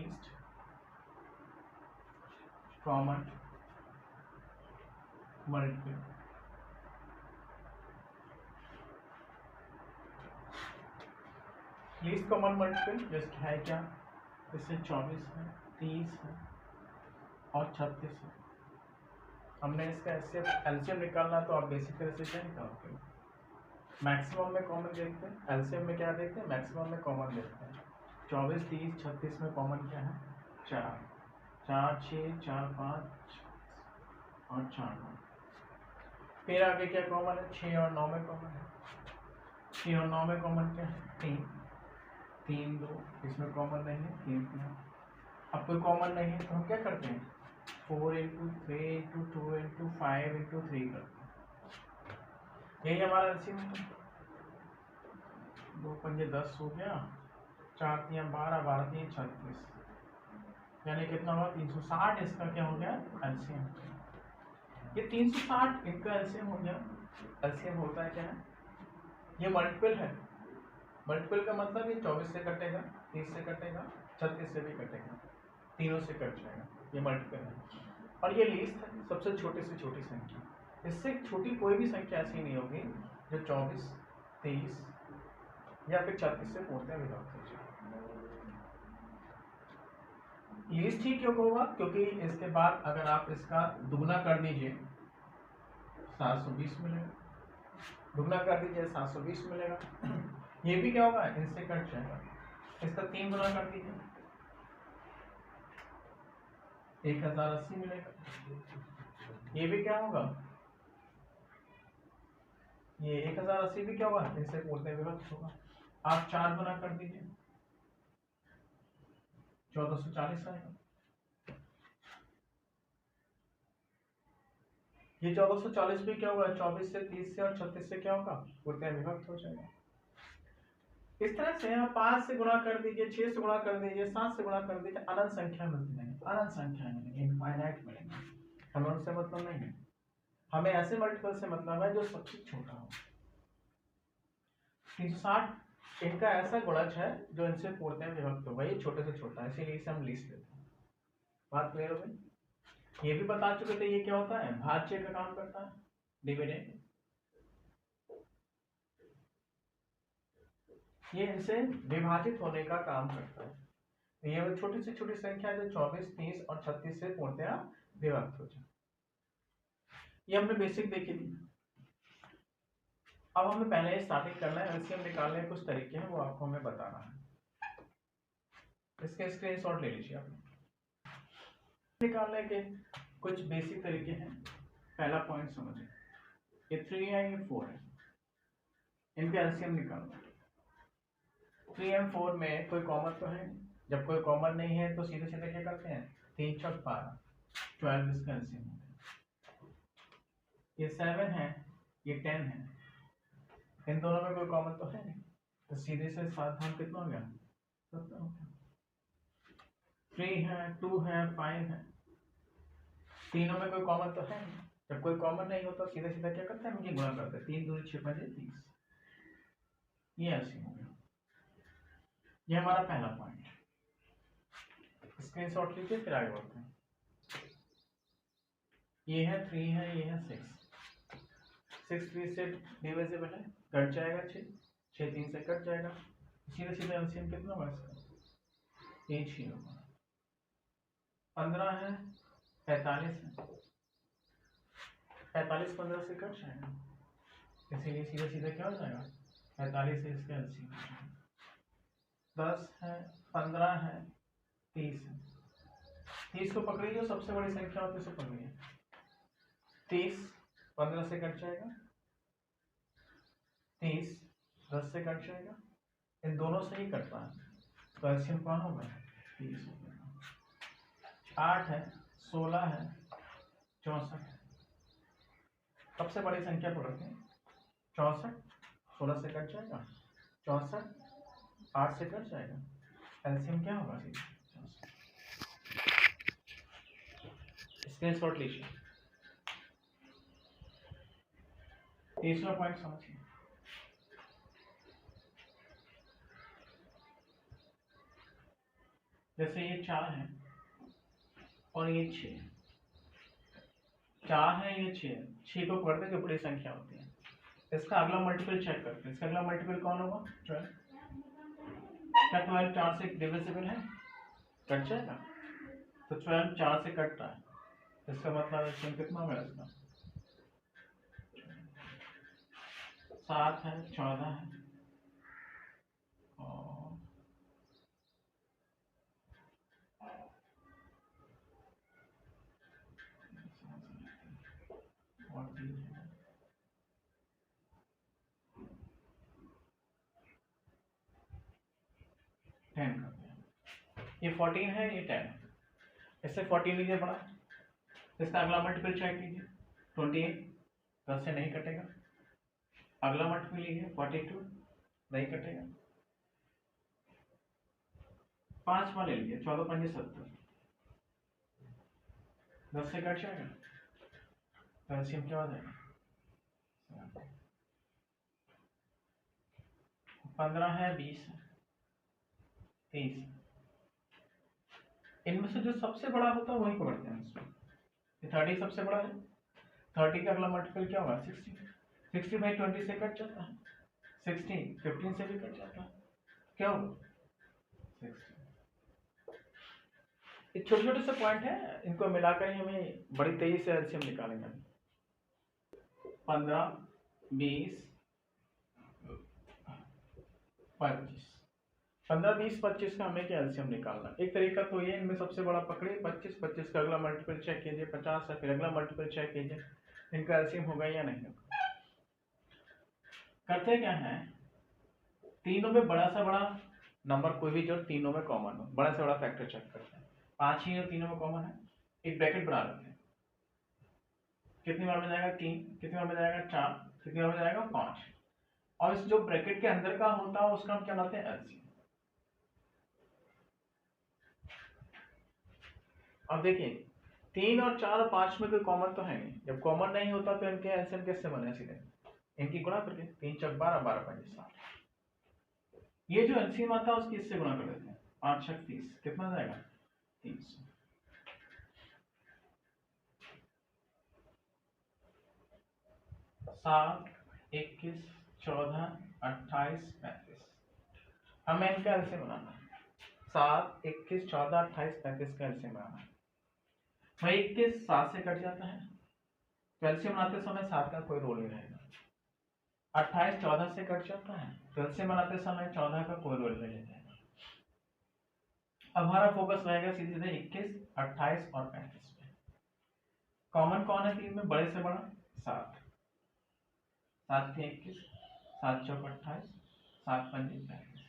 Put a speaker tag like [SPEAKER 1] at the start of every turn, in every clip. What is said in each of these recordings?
[SPEAKER 1] Least common multiple. Least common multiple just है क्या, इससे 24 है, 30 है और 36 है। हमने इसका ऐसे एलसीएम निकालना, तो आप बेसिक तरह से क्या निकालते हैं, मैक्सिमम में कॉमन देखते हैं। एलसीएम में क्या देखते हैं, मैक्सिमम में कॉमन देखते हैं। 24, 30, 36 में कॉमन क्या है, 4, 4, 6, 4, 5 और 4, 9। फिर आगे क्या कॉमन है, 6 और 9 में कॉमन है। 6 और 9 में कॉमन क्या है, 3, 3, 2, इसमें कॉमन नहीं है, 3, 3। अब कोई कॉमन नहीं है तो हम क्या करते हैं, 4 इंटू 3 इंटू 2 इंटू 5 इंटू 3 करते हैं। यही हमारा एलसीएम है। 2 पंजे 10 हो गया, 4 3 12, 12 3 36, यानी कितना हुआ, 360। इसका क्या हो गया, एलसीएम। ये 360 इनका एलसीएम हो गया। एलसीएम होता है क्या है, ये मल्टीपल है। मल्टीपल का मतलब ये 24 से कटेगा, 30 से कटेगा, 36 से भी कटेगा, तीनों से कट जाएगा, ये मल्टीपल है। और ये लीस्ट है, सबसे छोटी से छोटी संख्या। इससे छोटी कोई भी संख्या ऐसी नहीं होगी जो 24, 23 या फिर 36 से पूर्णतः विभक्त हो जाए। लीस्ट ही क्यों होगा, क्योंकि इसके बाद अगर आप इसका दुगना कर दीजिए 720 मिलेगा, दुगना कर दीजिए 720 मिलेगा। ये भी क्या होगा, इनसे कट जाएगा। इसका 3 गुना कर दीजिए 1080 मिलेगा। ये भी क्या होगा, ये 1080 भी क्या होगा, इनसे पूर्णतः विभक्त होगा। आप 4 गुना कर दीजिए 1440 आएगा। ये 1440 भी क्या होगा, 24 से, 30 से और 36 से क्या होगा, पूर्णतः विभक्त हो जाएगा। इस तरह से आप 5 से गुणा कर दीजिए, 6 से गुणा कर दीजिए, 7 से गुणा कर दीजिए, अनंत संख्या मिलेंगे, अनंत संख्या मिलेंगे, इनफाइनाइट मिलेंगे। हमें उनसे मतलब नहीं है, हमें ऐसे मल्टीपल से मतलब है जो सबसे छोटा हो। 360 इनका ऐसा गुणज है जो इनसे पूर्णतः विभक्त होगा, ये छोटे से छोटा है, इसीलिए इसे हम लीस्ट लेते हैं। बात क्लियर हो गई। ये भी बता चुके थे ये क्या होता है, भाज्य का काम करता है, डिविडेंड। ये इनसे विभाजित होने का काम करता है। ये वो छोटी से छोटी संख्या है जो 24, 30 और 36 से पूर्णतः विभक्त हो जाए। ये हमने बेसिक देखी थी। अब हमें पहले स्टार्टिंग करना है, एलसीएम निकालने के कुछ तरीके हैं, वो आपको हमें बताना है। इसके स्क्रीनशॉट ले लीजिए आप। निकालने के कुछ बेसिक तरीके हैं। पहला पॉइंट समझिए, ये 3 है, ये 4 है, इनका एलसीएम निकालना। 3 और 4 में कोई कॉमन तो है, जब कोई कॉमन नहीं है तो सीधे सीधे क्या करते हैं, 3 चौक 12, 12 इसका एलसीएम हो गया। ये 7 है, ये 10 है, इन दोनों में कोई कॉमन तो है नहीं, तो सीधे से 7 हम कितना हो गया, 17 हो गया। 3 है, 2 है, 5 है, तीनों में कोई कॉमन तो है नहीं, जब कोई कॉमन नहीं होता सीधा सीधा क्या करते हैं, हम ये गुणा करते हैं, 3 दूनी 6 5 30, ये एलसीएम हो गया। ये हमारा पहला पॉइंट, स्क्रीनशॉट लीजिए फिर आगे बढ़ते हैं। ये है 3 है, ये है 6, 6 3 से डिविजिबल है, कट जाएगा 6, 6 3 से कट जाएगा, सीधे सीधे एलसीएम कितना होगा इसका, 3 6 होगा। 15 है, 45 है, 45 15 से कट जाएगा, इसीलिए सीधा सीधा क्या हो जाएगा, 45 से इसका एलसीएम। 10 है, 15 है, 30 है, 30 को पकड़िए, जो सबसे बड़ी संख्या होती है उसे पकड़िए। 30 15 से कट जाएगा, 30 10 से कट जाएगा, इन दोनों से ही कटता है, तो एलसीएम कौन होगा, 30 होगा। 8 है, 16 है, 64 है, सबसे बड़ी संख्या पकड़ते हैं, 64, 16 से कट जाएगा, 64 8 से कट जाएगा, एलसीएम क्या होगा, 64। स्क्रीनशॉट लीजिए। तीसरा पॉइंट समझिए, जैसे ये 4 है और ये 6, 4 है ये 6, 6 को पढ़ते जो बड़ी संख्या होती है। इसका अगला मल्टीपल चेक करते हैं। इसका अगला मल्टीपल कौन होगा? 12। क्या 12 4 से डिविजिबल है? कट जाएगा। तो 12 4 से कट रहा है, इसका मतलब इसमें कितना होगा? इसका 7 है, 14 है और 14 है। ये 14 है, ये 10 है। इससे 14 लीजिए बड़ा, इसका अगला मल्टीपल चेक कीजिए 28, 10 से नहीं कटेगा। अगला मल्टीपल लीजिए 42, नहीं कटेगा। 5 वाले लीजिए 14 5 70, 10 से कट जाएगा। तो एलसीएम क्या हो जाएगा? 15 है, 20 है, 30। इनमें से जो सबसे बड़ा होता है वही पकड़ते हैं इसमें। 30 सबसे बड़ा है, 30 का अगला मल्टीपल क्या होगा? 60। 60 बाई 20 से कट जाता है, 16 15 से भी कट जाता है, क्या होगा? 60। ये छोटे छोटे से पॉइंट है, इनको मिलाकर ही हमें बड़ी तेजी से एलसीएम निकालेंगे। 15 20 25, 15 20 25 का हमें क्या एलसीएम निकालना। एक तरीका तो ये, इनमें सबसे बड़ा पकड़िए 25, 25 का अगला मल्टीपल चेक कीजिए, 50 है, फिर अगला मल्टीपल चेक कीजिए, इनका एलसीएम होगा या नहीं होगा। करते क्या है, तीनों में बड़ा सा बड़ा नंबर कोई भी जो तीनों में कॉमन हो, बड़ा से बड़ा फैक्टर चेक करते हैं। 5 ही तीनों में कॉमन है, एक ब्रैकेट बना लेते हैं। कितनी बार में जाएगा? 3, कितनी बार में जाएगा? 4, कितनी बार में जाएगा? 5। और इस जो ब्रैकेट के अंदर का होता है उसका हम क्या कहते हैं? एलसीएम। अब देखिए 3 और 4 और 5 में कोई कॉमन तो है नहीं, जब कॉमन नहीं होता तो इनके एलसीएम कैसे बने? सीधे इनकी गुणा करके, 3 चौक 12, 12 5 7। ये जो एलसीएम आता है उसकी इससे गुणा कर देते हैं, 5 6 30, कितना जाएगा? 300। 7 21 14 28 35, हमें इनका एलसीएम बनाना है। 7 21 14 28 35 का एलसीएम बनाना है। वही 21 7 से कट जाता है, तो एलसीएम बनाते समय 7 का कोई रोल नहीं रहेगा। 28 14 से कट जाता है, तो एलसीएम बनाते समय 14 का कोई रोल नहीं रहेगा। अब हमारा फोकस रहेगा सीधे 21 28 और 35 पे। कॉमन कौन है तीन में? बड़े से बड़ा 7, 7 के 21, 7 चौक 28, 7 पंजे 35।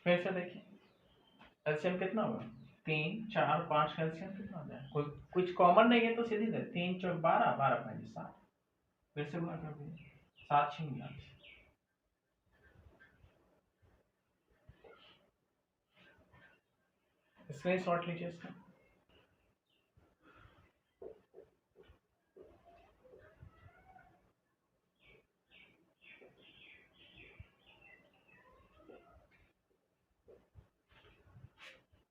[SPEAKER 1] फिर से देखिए एलसीएम कितना होगा? 3 4 5 का एलसीएम कितना हो जाए? कुछ कॉमन नहीं है तो सीधी दे, 3 चौक 12, 12 पंजे 7। फिर से गुणा कर दीजिए, 7 6 49। स्क्रीनशॉट लीजिए इसका।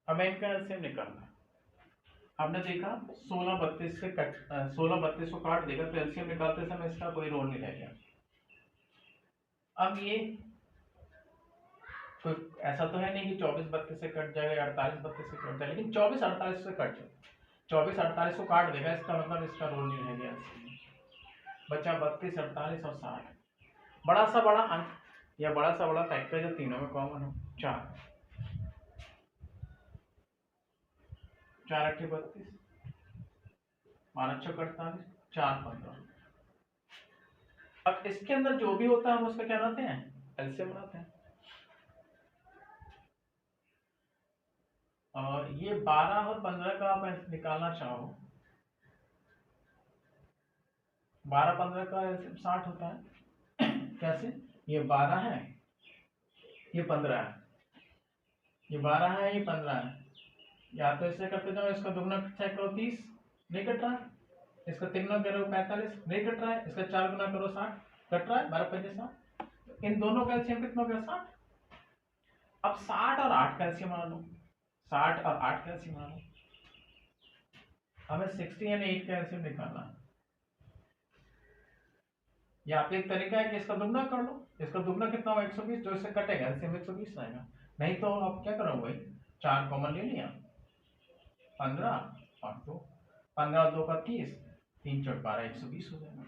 [SPEAKER 1] हमें इनका एलसीएम निकालना है। हमने देखा 16 32 से कट 16 32 को काट देगा तो एलसीएम निकालते समय इसका कोई रोल नहीं रह गया। अब ये कोई ऐसा तो है नहीं कि 24 32 से कट जाएगा, 48 32 से कट जाएगा, लेकिन 24 48 से कट जाएगा। 24 48 को काट देगा, इसका मतलब इसका रोल नहीं रह गया। बचा 32 48 और 60। बड़ा सा बड़ा अंक या बड़ा सा बड़ा फैक्टर जो तीनों में कॉमन हो, 4 4 8 32, 5 6 48, 4 15। अब इसके अंदर जो भी होता है हम उसका क्या बनाते हैं? एलसीएम बनाते हैं। और ये 12 और 15 का आप निकालना चाहो, 12 15 का एलसीएम 60 होता है। कैसे? ये 12 है, ये 15 है, ये 12 है, ये 15 है। या तो इससे करते जाओ, इसका दुगना करो 30, नहीं कट रहा है। इसका तिगुना करो 45, नहीं कट रहा है। इसका 4 गुना करो 60, कट रहा है। 12 5 60। इन दोनों का एलसीएम कितना हो गया? 60। अब 60 और 8 का एलसीएम बना लो। 60 और 8 का एलसीएम निकालना। हमें 60 एंड 8 का एलसीएम निकालना है। या आप एक तरीका है कि इसका दुगना कर लो। इसका दुगना कितना होगा 120, जो इससे कटेगा एलसीएम 120 आएगा। नहीं तो आप क्या करोगे, 4 कॉमन ले लिया, 15 और 2, 15 और 2 का 30, 3 चौक 12, 120 हो जाएगा।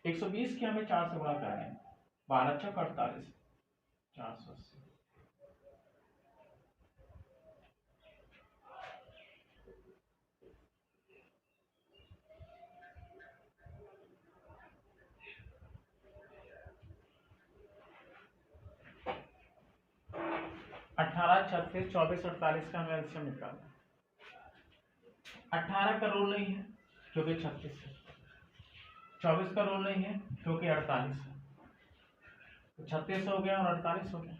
[SPEAKER 1] 120 की हमें 4 से गुणा करना है, 12 चौक 48, 480। अठारह, 36, 24, 48 का हमें एलसीएम निकालना है। 18 का रूल नहीं है क्योंकि 36 है, 24 का रूल नहीं है क्योंकि 48 है, तो 36 हो गया और 48 हो गया।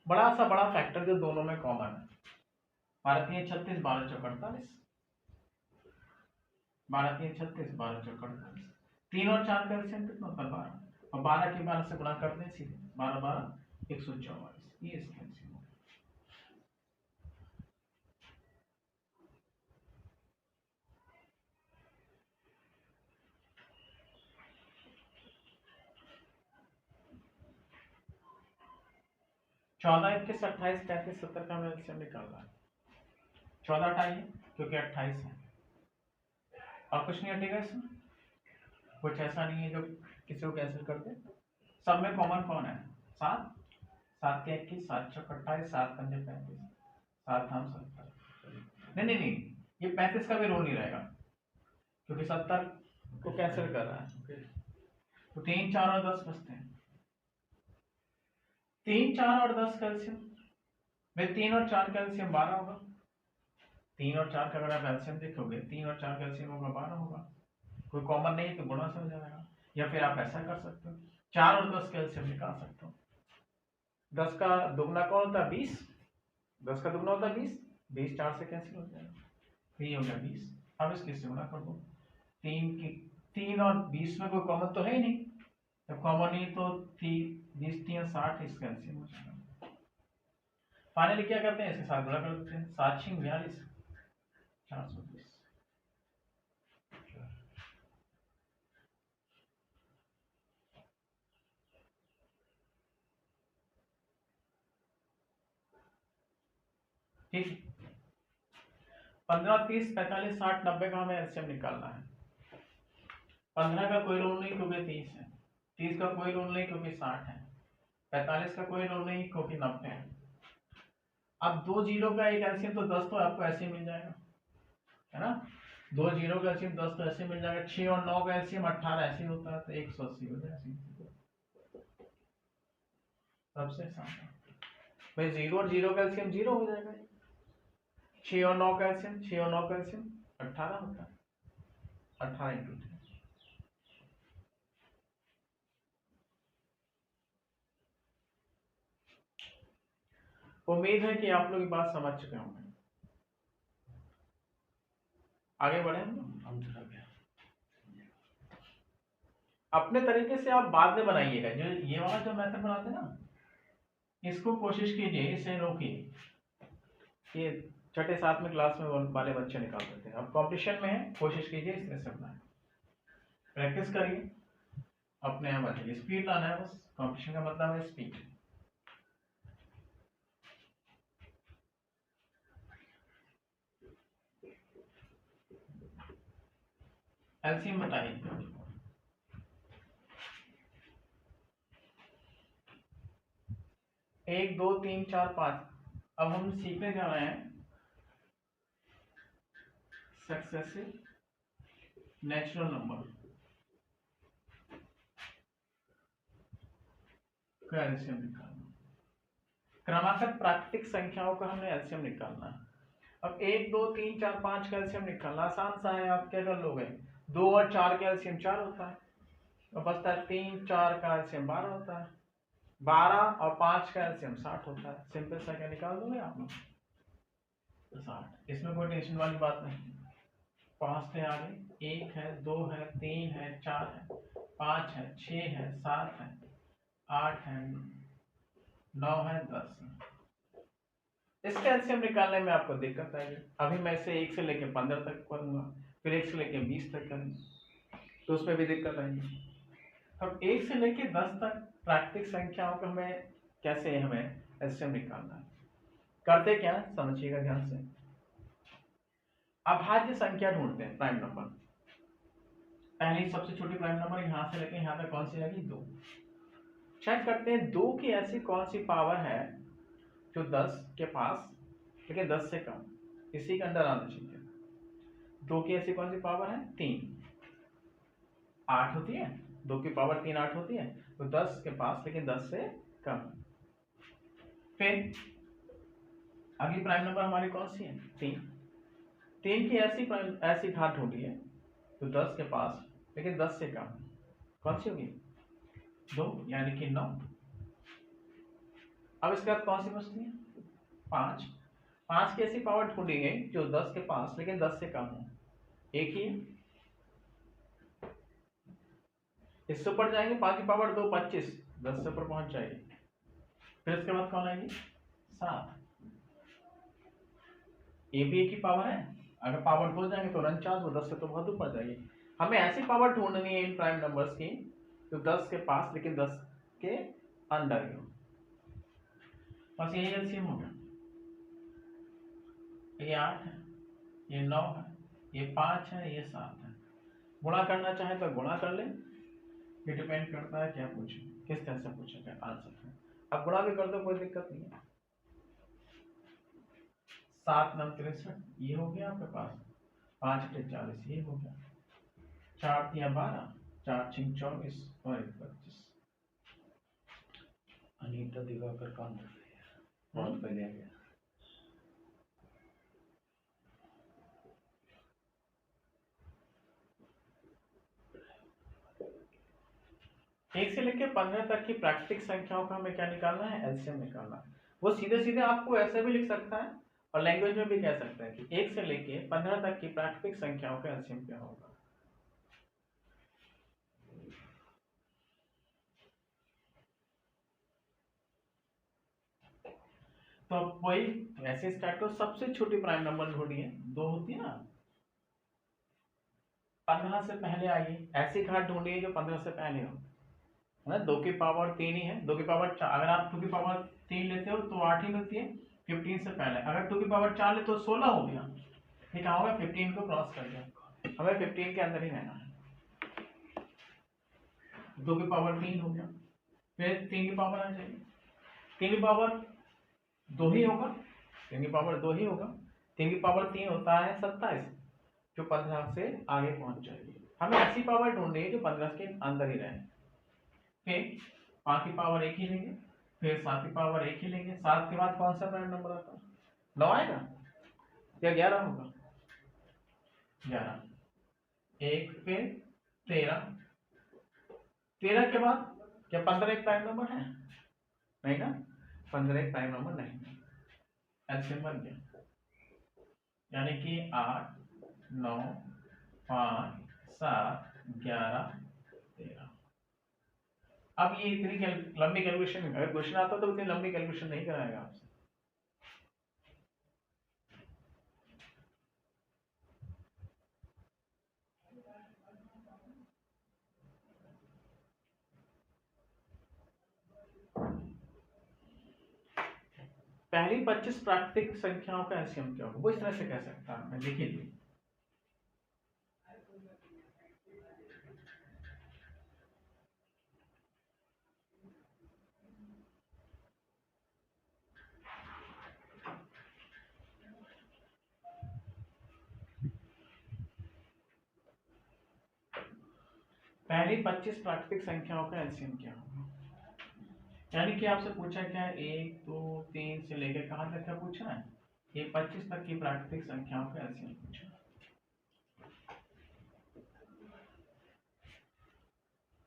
[SPEAKER 1] बड़ा सा बड़ा फैक्टर जो दोनों में कॉमन है, 12 3 36, 12 चौक 48, 12 3 36, 12 चौक 48, 3 और 4 का एलसीएम कितना होता है 12, और 12 के 12 से गुणा करते हैं सीधे, 12 12 144, ये इसका एलसीएम। 14 21 28 35 70 का हमें एलसीएम निकालना है। 14 हटाइए क्योंकि 28 है, और कुछ नहीं हटेगा इसमें, कुछ ऐसा नहीं है जो किसी को कैंसिल कर दे। सब में कॉमन कौन है, 7, 7 के 21, 7 चौक 28, 7 पंजे 35, 7 धाम 70। नहीं नहीं नहीं, ये 35 का भी रो नहीं रहेगा क्योंकि 70 को कैंसिल कर रहा है, तो 3 4 और 10 बचते हैं। 3 4 और 10 कैल्शियम में 3 और 4 कैल्शियम 12 होगा। 3 और 4 का अगर आप एल्शियम देखोगे, 3 और 4 कैल्शियम होगा 12 होगा। कोई कॉमन नहीं तो गुणा से हो जाएगा, या फिर आप ऐसा कर सकते हो 4 और 10 कैल्शियम निकाल सकते हो। 10 का दुगना कौन होता है 20, 10 का दुगना होता है 20, 20 4 से कैंसिल हो जाएगा, तो ये हो गया 20। अब इसके से गुणा कर दो, 3 और 20 में कोई कॉमन तो है ही नहीं, जब कॉमन नहीं तो 20 3 60 इसका एलसीएम हो जाएगा। फाइनली क्या करते हैं, इसके साथ गुणा कर देते हैं, 7 6 42, 420। ठीक है, 15 30 45 60 90 का हमें एलसीएम निकालना है। 15 का कोई रूल नहीं क्योंकि 30 है, 30 का कोई रूल नहीं क्योंकि 60 है, 45 का कोई रूल नहीं क्योंकि 90 है। अब 2 जीरो का एक एलसीएम तो 10 तो आपको ऐसे ही मिल जाएगा, है ना, 2 जीरो का एलसीएम 10 तो ऐसे मिल जाएगा। 6 और 9 का एलसीएम 18 ऐसे होता है, तो 180 हो जाएगा सबसे आसान। भाई 0 और 0 का एलसीएम 0 हो जाएगा। 6 और 9 का एलसीएम, 6 और 9 का एलसीएम 18 होता है, 18 इंटू 3। उम्मीद है कि आप लोग बात समझ चुके होंगे। आगे बढ़े हम अपने तरीके से आप बाद में बनाइएगा, जो ये वाला जो मेथड बनाते हैं ना, इसको कोशिश कीजिए, इसे रोकिए। ये छठे 7वें क्लास में वाले बच्चे निकाल देते हैं, अब कंपटीशन में है, कोशिश कीजिए इस तरह से बनाए, प्रैक्टिस करिए, अपने आप बढ़िए, स्पीड लाना है बस, कंपटीशन का मतलब है स्पीड। एलसीएम बताइए, 1 2 3 4 5। अब हम सीखने जा रहे हैं सक्सेसिव नेचुरल नंबर का एलसीएम निकालना, क्रमागत प्राकृतिक संख्याओं का हमने एलसीएम निकालना है। अब 1 2 3 4 5 का एलसीएम निकालना आसान सा है, आप क्या कर लोगे, 2 और 4 का एलसीएम 4 होता है, तो बचता है 3 4 का एलसीएम 12 होता है, 12 और 5 का एलसीएम 60 होता है। सिंपल सा क्या निकाल दोगे आप लोग, 60। इसमें कोई टेंशन वाली बात नहीं, 5 से आगे 1 है, 2 है, 3 है, 4 है, 5 है, 6 है, 7 है, 8 है, 9 है, 10 है। इसके एलसीएम निकालने में आपको दिक्कत आएगी। अभी मैं इसे 1 से लेके 15 तक करूंगा, फिर 1 से लेके 20 तक करूंगा, तो उसमें भी दिक्कत आएगी। अब 1 से लेके 10 तक प्राकृतिक संख्याओं का हमें एलसीएम निकालना है। करते क्या, समझिएगा ध्यान से। अभाज्य संख्या ढूंढते हैं, प्राइम नंबर। पहली सबसे छोटी प्राइम नंबर यहां से लेके यहां तक कौन सी आएगी, 2। चेक करते हैं 2 की ऐसी कौन सी पावर है जो 10 के पास लेकिन 10 से कम, इसी के अंदर आना चाहिए। 2 की ऐसी कौन सी पावर है, 3। 8 होती है, 2 की पावर 3 8 होती है, तो 10 के पास लेकिन 10 से कम। फिर अगली प्राइम नंबर हमारी कौन सी है, 3। 3 की ऐसी घात ढूंढी है तो 10 के पास लेकिन 10 से कम, कौन सी होगी, 2, यानी कि 9। अब इसके बाद कौन सी बचती है, 5। 5 की ऐसी पावर ढूंढी गई जो 10 के पास लेकिन 10 से कम हो, एक ही है। इससे ऊपर जाएंगे, 5 की पावर 2 25, 10 से ऊपर पहुंच जाएगी। फिर इसके बाद कौन आएगी, 7। ये भी एक ही पावर है, अगर पावर 2 जाएंगे तो 49, वो 10 से तो बहुत ऊपर जाएगी। हमें ऐसी पावर ढूंढनी है इन प्राइम नंबर्स की जो 10 के पास लेकिन 10 के अंदर ही हो। बस यही एलसीएम हो गया। ये 8 है, ये 9 है, ये 5 है, ये 7 है। गुणा करना चाहे तो गुणा कर ले, ये डिपेंड करता है क्या पूछे, किस तरह से पूछेगा आंसर है। अब गुणा भी कर दो, कोई दिक्कत नहीं है। 7 9 63, ये हो गया आपके पास। 5 8 40, ये हो गया। 4 3 12, 4 6 24 और 1 25।
[SPEAKER 2] अनीता दिवाकर कौन कर रही है, बहुत पहले आ गया।
[SPEAKER 1] एक से लेकर 15 तक की प्राकृतिक संख्याओं का हमें क्या निकालना है, एलसीएम निकालना है। वो सीधे सीधे आपको ऐसे भी लिख सकता है और लैंग्वेज में भी कह सकता है कि 1 से लेके 15 तक की प्राकृतिक संख्याओं का एलसीएम क्या होगा। तो वही ऐसे स्टार्ट करो, सबसे छोटी प्राइम नंबर ढूंढिए, 2 होती है ना, 15 से पहले आइए। ऐसी घात ढूंढिए जो 15 से पहले हो, है ना। 2 की पावर 3 ही है, 2 की पावर 4, अगर आप 2 की पावर 3 लेते हो तो 8 ही मिलती है। 15 से पहले अगर 2 की पावर 4 ले तो 16 हो गया, ये कहा होगा 15 को क्रॉस कर गया, हमें 15 के अंदर ही रहना है। 2 की पावर 3 हो गया, फिर 3 की पावर आ जाएगी, 3 की पावर 2 ही होगा, 3 की पावर 2 ही होगा। 3 की पावर 3 होता है 27, जो 15 से आगे पहुंच जाएगी। हमें ऐसी पावर ढूंढनी है जो 15 के अंदर ही रहे। फिर 5 की पावर 1 ही लेंगे, फिर 7 की पावर 1 ही लेंगे। 7 के बाद कौन सा प्राइम नंबर आता है, 9 आएगा या 11 होगा, 11, 1, फिर 13। 13 के बाद क्या 15 एक प्राइम नंबर है, नहीं ना, 15 एक प्राइम नंबर नहीं है। एलसीएम बन गया, यानी कि 8 9 5 7 11 13। अब ये इतनी लंबी कैलकुलेशन, अगर क्वेश्चन आता तो इतनी लंबी कैलकुलेशन नहीं कराएगा आपसे। पहली 25 प्राकृतिक संख्याओं का एलसीएम क्या होगा, वो इस तरह से कह सकता है, मैं देखिए। पहली 25 प्राकृतिक संख्याओं का एलसीएम क्या होगा, यानी कि आपसे पूछा क्या है, 1 2 3 से लेकर कहां तक क्या पूछा है, ये 25 तक की प्राकृतिक संख्याओं का एलसीएम पूछा।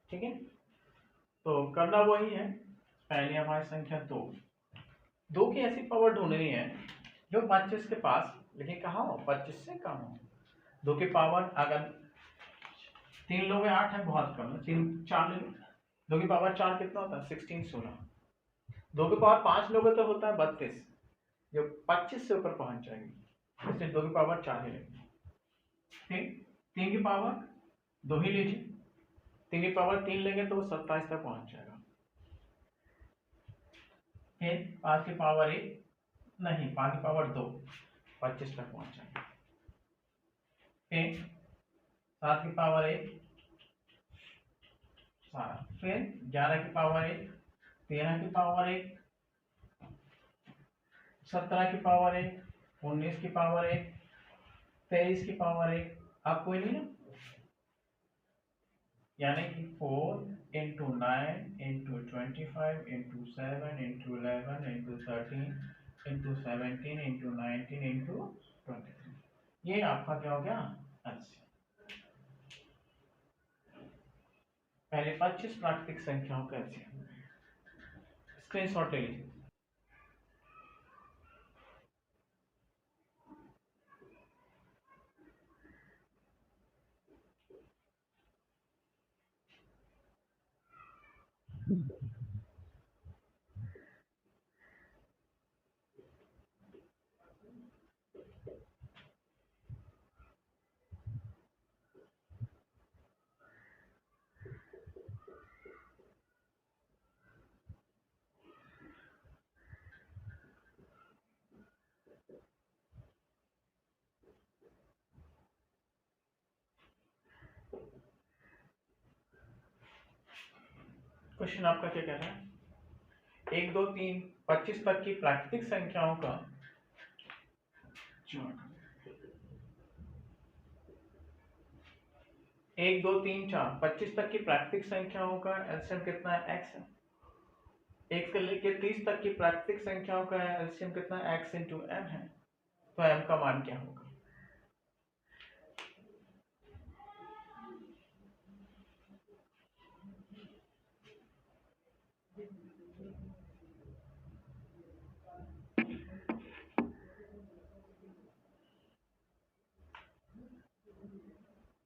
[SPEAKER 1] ठीक है, तो करना वही है। पहली हमारी संख्या 2 की ऐसी पावर ढूंढनी है जो 25 के पास लेकिन कहाँ हो, 25 से कम हो। 2 की पावर अगर 3 लोग 8 है, बहुत कम है, 3 4 ले लो, 2 की पावर 4 कितना होता है, 16 16। 2 की पावर 5 लोग तो होता है 32, जो 25 से ऊपर पहुंच जाएगी इसलिए 2 की पावर 4 ही लेंगे। ठीक, 3 की पावर 2 ही लीजिए, 3 की पावर 3 लेंगे तो वो 27 तक पहुंच जाएगा। फिर 5 की पावर 1 नहीं, 5 की पावर 2 25 तक पहुंच जाएगा। फिर 7 की पावर 1 7, फिर 11 की पावर 1 13 की पावर 1 17 की पावर 1 19 की पावर 1 23 की पावर 1। आप कोई नहीं, यानी कि 4 into 9 into 25 into 7 into 11 into 13 into 17 into 19 into 23, ये आपका क्या हो गया एलसीएम। पहले 25 प्राकृतिक संख्याओं का एलसीएम, स्क्रीनशॉट ले लीजिए। क्वेश्चन आपका क्या कह रहा है, 1 2 3 25 तक की प्राकृतिक संख्याओं का 1 2 3 4 25 तक की प्राकृतिक संख्याओं का एलसीएम कितना है x है। 1 से लेकर 30 तक की प्राकृतिक संख्याओं का एलसीएम कितना x इंटू m है, तो m का मान क्या होगा।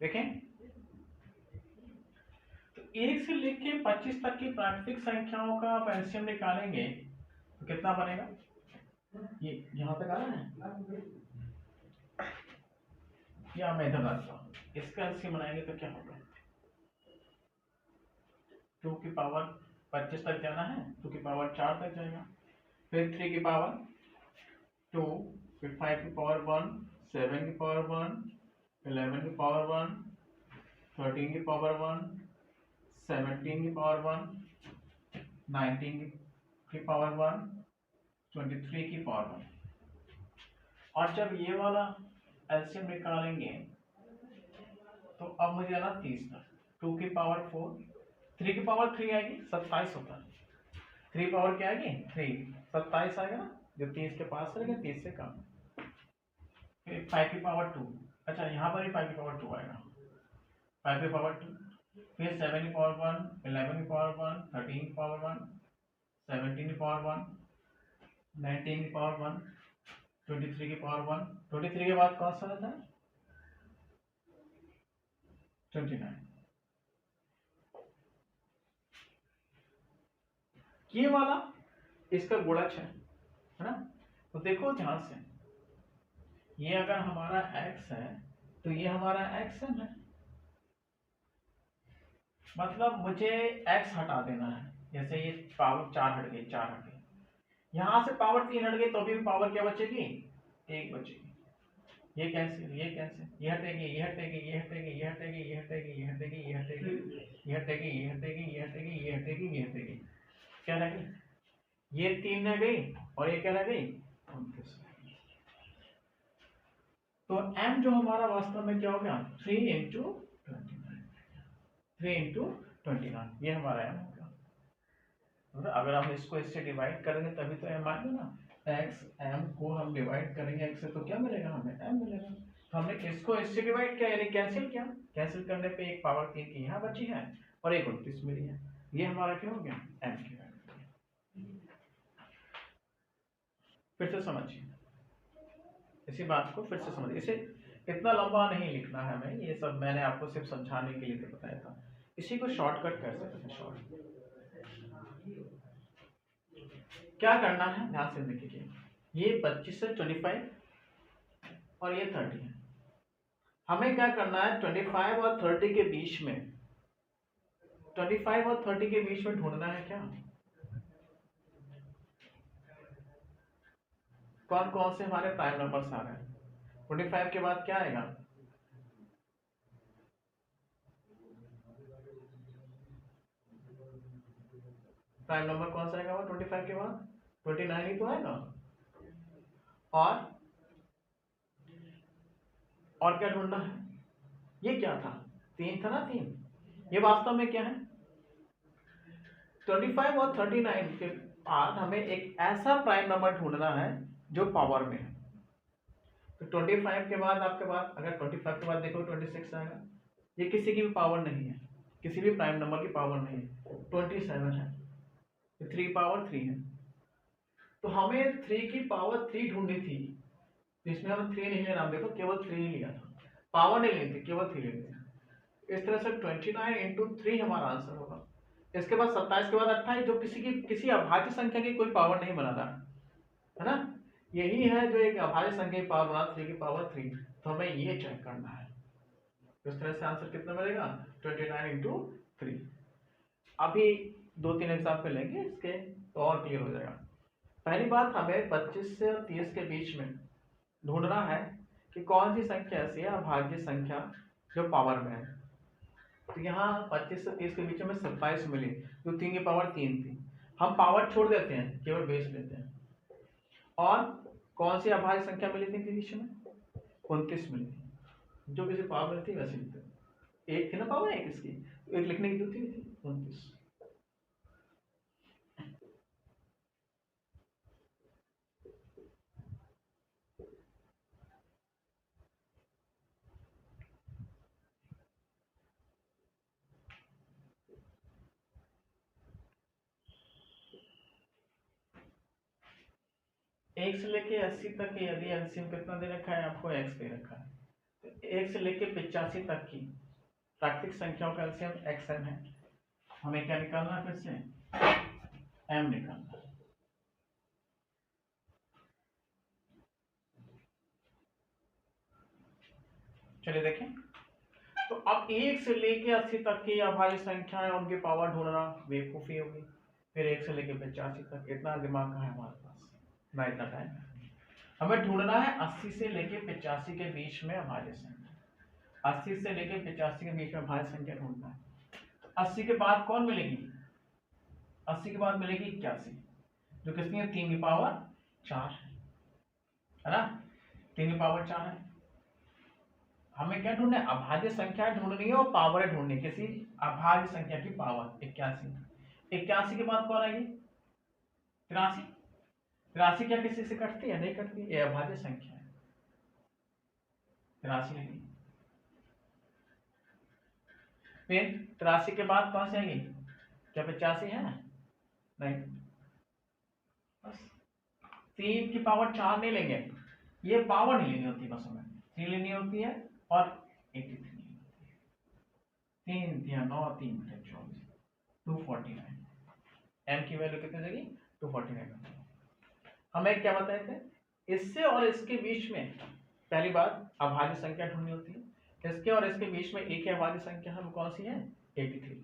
[SPEAKER 1] देखें, तो 1 से लेकर 25 तक की प्राकृतिक संख्याओं का आप एलसीएम निकालेंगे तो कितना बनेगा, ये यहां तक आ रहा है, या मैं इधर लाता हूं, इसका एलसीएम बनाएंगे तो क्या होगा, 2 की पावर 25 तक जाना है, 2 की पावर 4 तक जाएगा, फिर 3 की पावर 2, फिर 5 की पावर 1, 7 की पावर 1, 11 की पावर 1, 13 की पावर 1, 17 की पावर 1, 19 की पावर 1, 23 की पावर 1। और जब ये वाला एलसीएम निकालेंगे तो अब मुझे आना 30 तक, 2 की पावर 4, 3 की पावर 3 आएगी 27 होता है, 3 पावर क्या आएगी 3, 27 आएगा ना, जो 30 के पास रहेगा 30 से कम। फिर 5 की पावर 2, अच्छा यहाँ पर ही 5 की पावर 2 आएगा, 5 की पावर 2, फिर 7 की पावर 1, 11 की पावर 1, 13 की पावर 1, 17 की पावर 1, 19 की पावर 1, 23 की पावर 1, 23 के बाद कौन सा रहता है 29। ये वाला इसका गुणज है ना, तो देखो ध्यान से, ये अगर हमारा x है तो ये हमारा xm है, मतलब मुझे x हटा देना है, जैसे ये पावर 4 हट गई, 4 हट गई, यहां से पावर 3 हट गई तो अभी पावर क्या बचेगी 1 बचेगी, ये कैंसिल, ये कैंसिल, ये हटेगी, ये हटेगी, ये हटेगी, ये हटेगी, ये हटेगी, ये हटेगी, ये हटेगी, ये हटेगी, ये हटेगी, ये हटेगी, ये हटेगी, ये हटेगी, क्या रह गई, ये 3 रह गई और ये क्या रह गई 29। तो m जो हमारा वास्तव में क्या हो गया 3 इंटू 29, 3 इंटू 29, ये हमारा m हो गया। तो अगर हम इसको इससे डिवाइड करेंगे तभी तो m आएगा ना, x m को हम डिवाइड करेंगे x से तो क्या मिलेगा हमें m मिलेगा, तो हमने इसको इससे डिवाइड किया यानी कैंसिल किया, कैंसिल करने पे एक पावर 3 की यहाँ बची है और एक 29 मिली है, ये हमारा क्या हो गया m की वैल्यू। फिर से समझिए इसी बात को, फिर से समझिए, इसे इतना लंबा नहीं लिखना है हमें, ये सब मैंने आपको सिर्फ समझाने के लिए तो बताया था, इसी को शॉर्टकट कर सकते हैं। शॉर्ट क्या करना है ध्यान से देखिए, ये 25 से 25 और ये 30 है। हमें क्या करना है, 25 और 30 के बीच में, 25 और 30 के बीच में ढूंढना है क्या, कौन कौन से हमारे प्राइम नंबर्स आ रहे हैं। 25 के बाद क्या आएगा, प्राइम नंबर कौन सा आएगा 25 के बाद, 29 ही तो आएगा। और क्या ढूंढना है, ये क्या था, 3 था ना, 3। ये वास्तव में क्या है, 25 और 39 के बाद हमें एक ऐसा प्राइम नंबर ढूंढना है जो पावर में है। तो 25 के बाद आपके पास, अगर 25 के बाद देखो 26 आएगा, ये किसी की भी पावर नहीं है, किसी भी प्राइम नंबर की पावर नहीं है। 27 है, 3 पावर 3 है, तो हमें 3 की पावर 3 ढूंढनी थी। तो इसमें हम 3 नहीं लेना, देखो केवल 3 ही लिया था, पावर नहीं लेते, केवल 3 लेते हैं। इस तरह से 29 इंटू 3 हमारा आंसर होगा। इसके बाद 27 के बाद 28, जो किसी अभाज्य संख्या की कोई पावर नहीं बना रहा है ना, यही है जो एक अभाज्य संख्या की पावर बना, 3 की पावर 3। तो हमें ये चेक करना है। इस तरह से आंसर कितना मिलेगा, 29 इंटू 3। अभी 2-3 एग्जाम्पल लेंगे इसके तो और क्लियर हो जाएगा। पहली बात, हमें 25 से 30 के बीच में ढूंढना है कि कौन सी संख्या ऐसी है अभाज्य संख्या जो पावर में है। तो यहाँ 25 से 30 के बीच में 27 मिली, जो 3 की पावर 3 थी। हम पावर छोड़ देते हैं, केवल बेस लेते हैं। और कौन सी अभाज्य संख्या मिली थी बीच में, 29 मिली थी। जो किसी पावर में थी वैसे लिखते हैं, एक थी ना पावर, एक इसकी, एक लिखने की जो थी 29। एक से लेके 80 तक की यदि एलसीएम कितना दे रखा है आपको, x दे रखा है, तो 1 से लेके 85 तक की प्राकृतिक संख्याओं का एलसीएम xm है। हमें क्या निकालना है, फिर से m निकालना है। चलिए देखें, तो अब 1 से लेके 80 तक की अभाज्य संख्या है, उनकी पावर ढूंढना बेवकूफी होगी। फिर 1 से लेके 85 तक, इतना दिमाग कहाँ है हमारे पास, ना इतना टाइम है। हमें ढूंढना है 80 से लेके 85 के बीच में अभाज्य संख्या, 80 से लेके 85 के बीच में अभाज्य संख्या ढूंढना है। 80 के बाद कौन मिलेगी, 80 के बाद मिलेगी 81, जो कितनी है, 3 की पावर 4 है ना, 3 की पावर 4 है। हमें क्या ढूंढना है, अभाज्य संख्या ढूंढनी है और पावर ढूंढनी है, किसी अभाज्य संख्या की पावर 81। 81 के बाद कौन आएगी, 83। 83 क्या किसी से कटती है, नहीं कटती, ये अभाज्य संख्या है, 83 नहीं। फिर 83 के बाद कौन सी आएगी, क्या 85 है, नहीं। बस 3 की पावर 4 नहीं लेंगे, ये पावर नहीं लेनी होती, बस हमें 3 लेनी होती है और 83 लेनी होती है। 3 दिया 9, 3 बटे 24, 249। m की वैल्यू कितनी देगी, 249। हमें क्या बताए थे, इससे और इसके बीच में, पहली बात अभाज्य संख्या ढूंढनी होती है, इसके और इसके बीच में एक ही अभाज्य संख्या है, वो कौन सी है, 83।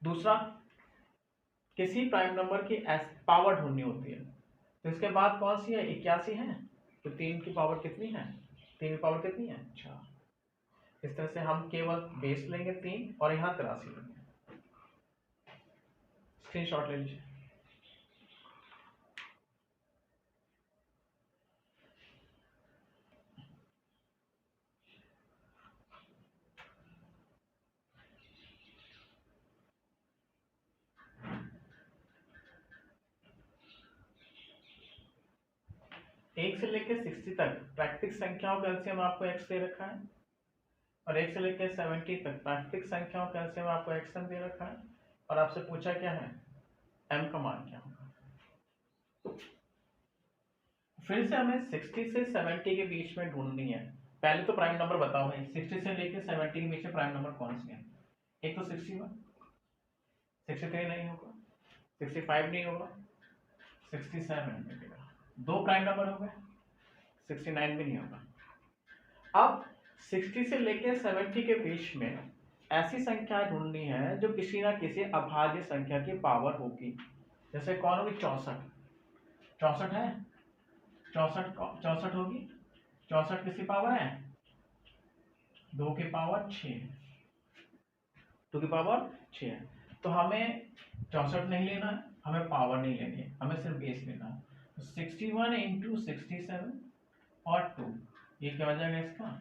[SPEAKER 1] दूसरा, किसी प्राइम नंबर की पावर ढूंढनी होती है, तो इसके बाद कौन सी है, 81 है, तो 3 की पावर कितनी है, 3 की पावर कितनी है, 4। इस तरह से हम केवल बेस लेंगे 3 और यहाँ 83 लेंगे। स्क्रीनशॉट ले लीजिए। एक से लेकर 60 तक प्राकृतिक संख्याओं का एलसीएम आपको x दे रखा है, और 1 से लेकर 70 तक प्राकृतिक संख्याओं का एलसीएम आपको xm दे रखा है, और आपसे पूछा क्या है, m का मान क्या होगा। फिर से हमें 60 से 70 के बीच में ढूंढनी है। पहले तो प्राइम नंबर बताओ भाई, 60 से लेकर 70 के बीच में प्राइम नंबर कौन से हैं। एक तो 61, 63 नहीं होगा, 65 नहीं होगा, 67 मिलेगा। दो प्राइम नंबर हो गए, 69 भी नहीं होगा। अब 60 से लेकर 70 के बीच में ऐसी संख्या ढूंढनी है जो किसी ना किसी अभाज्य संख्या की पावर होगी। जैसे कौन होगी? 64। 64 है, 64 होगी। 64 किसकी पावर है? 2 की पावर 6, 2 की पावर 6 है। तो हमें 64 नहीं लेना है, हमें पावर नहीं लेनी है, हमें सिर्फ बेस लेना है। तो 61 इंटू 67 और 2, ये क्या हो जाएगा? इसका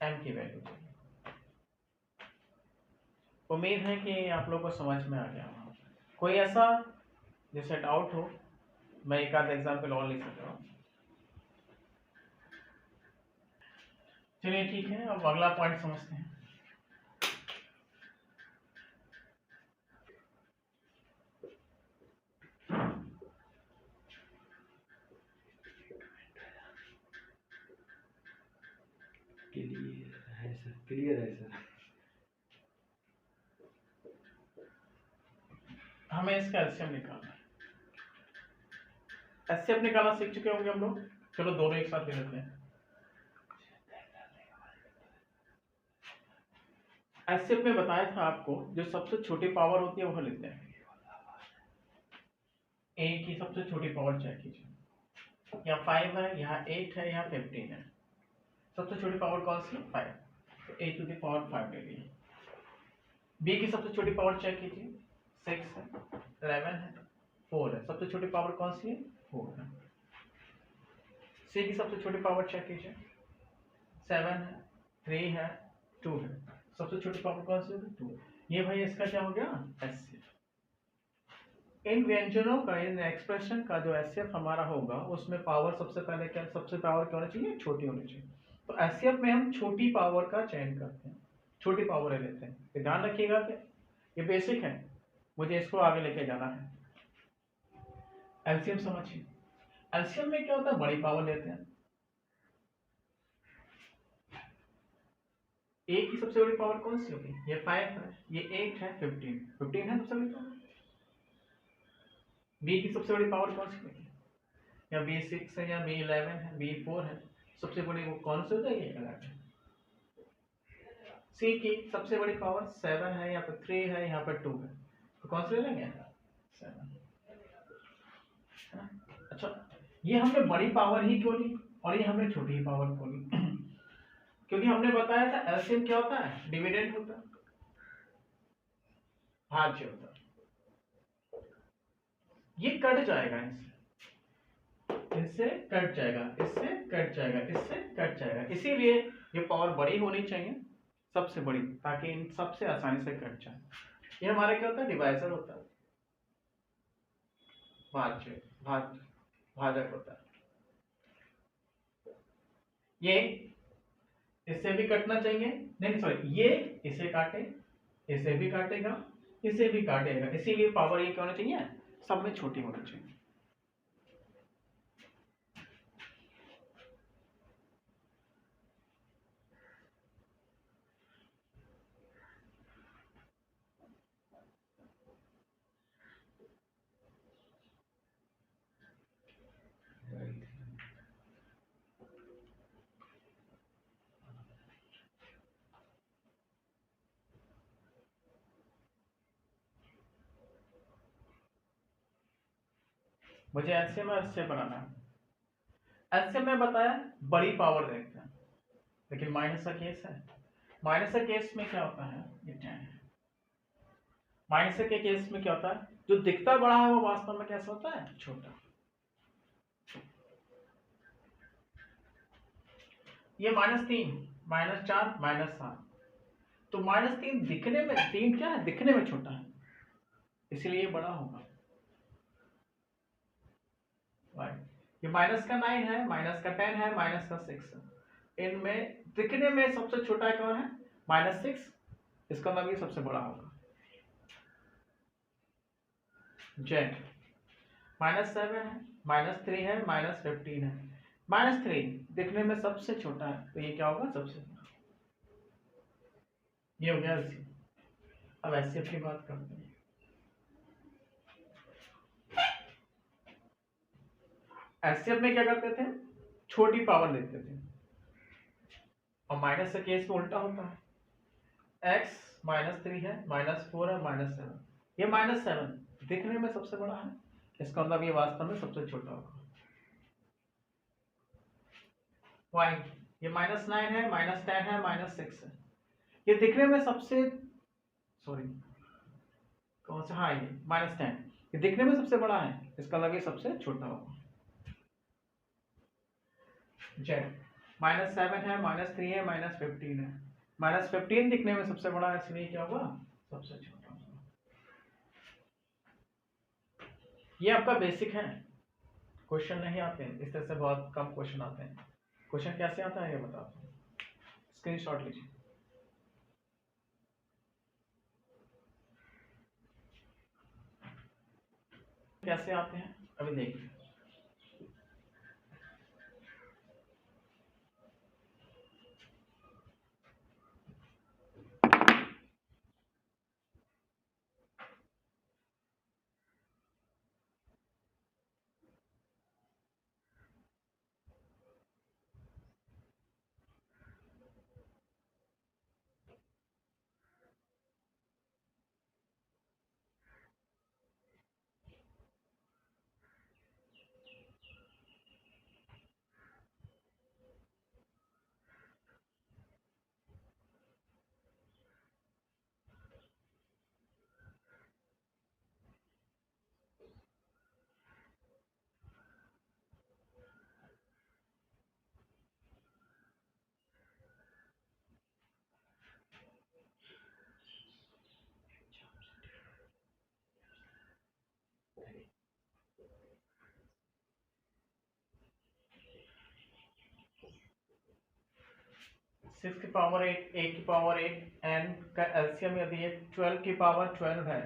[SPEAKER 1] m की वैल्यू। उम्मीद है कि आप लोग को समझ में आ गया होगा। कोई ऐसा जैसे डाउट हो, मैं एक आध एग्जाम्पल और लिख सकता हूँ। चलिए ठीक है, अब अगला पॉइंट समझते हैं।
[SPEAKER 2] क्लियर है सर।
[SPEAKER 1] हमें इसका एलसीएम निकालना है। एलसीएम निकालना सीख चुके होंगे हम लोग। चलो दोनों एक साथ ले लेते हैं। एलसीएम में बताया था आपको, जो सबसे छोटी पावर होती है वह लेते हैं। ए की सबसे छोटी पावर चेक कीजिए। यहाँ 5 है, यहाँ 8 है, यहाँ 15 है। सबसे छोटी पावर कौन सी? 5। तो a टू द पावर 5 ले लिए। b की सबसे छोटी पावर चेक कीजिए। 6 है, 11 है, 4 है। सबसे छोटी पावर कौन सी है? 4 है। c की सबसे छोटी पावर चेक कीजिए। 7 है, 3 है, 2 है। सबसे छोटी पावर कौन सी होगी? 2। ये भाई इसका क्या हो गया? एचसीएफ। इन व्यंजनों का, इन एक्सप्रेशन का जो एचसीएफ हमारा होगा, उसमें पावर सबसे पहले क्या? सबसे पावर क्या होनी चाहिए? छोटी होनी चाहिए। तो एचसीएफ में हम छोटी पावर का चयन करते हैं, छोटी पावर ले लेते हैं। तो ध्यान रखिएगा कि ये बेसिक है, मुझे इसको आगे लेके जाना है। एलसीएम समझिए। एलसीएम में क्या होता है? बड़ी पावर लेते हैं। ए की सबसे बड़ी पावर कौन सी होगी? ये 5 है, ये 8 है, 15 है सबसे बड़ी पावर। बी की सबसे बड़ी पावर कौन सी होगी? या B6 है, या B11 है, B4 है। सबसे बड़ी वो कौन सी हो जाएगी? 11। सी की सबसे बड़ी पावर 7 है, यहाँ पर 3 है, यहाँ पर 2 है। तो कौन सी ले लेंगे? 7। अच्छा, ये हमने बड़ी पावर ही क्यों ली और ये हमने छोटी पावर क्यों ली? क्योंकि हमने बताया था एलसीएम क्या होता है? डिविडेंड होता है, भाज्य होता है। ये कट जाएगा, इससे कट जाएगा, इससे कट जाएगा, इससे कट जाएगा। इसीलिए ये पावर बड़ी होनी चाहिए, सबसे बड़ी, ताकि इन सबसे आसानी से कट जाए। ये हमारा क्या होता है? डिवाइजर होता है, भाज्य, भाजक होता है। ये इससे भी कटना चाहिए, नहीं सॉरी, ये इसे काटे, इसे भी काटेगा, इसे भी काटेगा। इसीलिए पावर ये क्या होनी चाहिए? सब में छोटी होनी चाहिए। मुझे एलसीएम और एचसीएफ बनाना है। एलसीएम में बताया बड़ी पावर देखते हैं, लेकिन माइनस का केस है। माइनस का केस में क्या होता है? ये 10 है। माइनस के केस में क्या होता है? जो दिखता बड़ा है वो वास्तव में कैसा होता है? छोटा। ये -3, -4, -7। तो -3 दिखने में, 3 क्या है? दिखने में छोटा है, इसलिए ये बड़ा होगा। ये -9 है, -10 है, -6 है। इनमें दिखने में सबसे छोटा कौन है? -6। इसका मतलब ये सबसे बड़ा होगा। जेड -7 है, -3 है, -15 है। -3 दिखने में सबसे छोटा है, तो ये क्या होगा? सबसे बड़ा। ये हो गया एलसीएम। अब एचसीएफ की बात करते हैं। एचसीएफ में क्या करते थे, छोटी पावर लेते थे, और माइनस के केस में उल्टा होता है। x -3 है, -4 है, -7, ये -7 दिखने में सबसे बड़ा है, इसका मतलब ये वास्तव में सबसे छोटा होगा। y ये -9 है, -10 है, -6 है, ये दिखने में सबसे, सॉरी कौन सा, हाँ ये -10, ये दिखने में सबसे बड़ा है, इसका मतलब ये सबसे छोटा होगा। z -7 है, -3 है, -15 है, -15 दिखने में सबसे बड़ा है, इसलिए क्या होगा, सबसे छोटा होगा। ये आपका बेसिक है, क्वेश्चन नहीं आते हैं इस तरह से, बहुत कम क्वेश्चन आते हैं। क्वेश्चन कैसे आता है ये बताता हूँ, स्क्रीनशॉट लीजिए। कैसे आते हैं अभी देखिए। सिक्स की पावर 8, ए की पावर 8, एन का एलसीएम यदि 12 की पावर 12 है,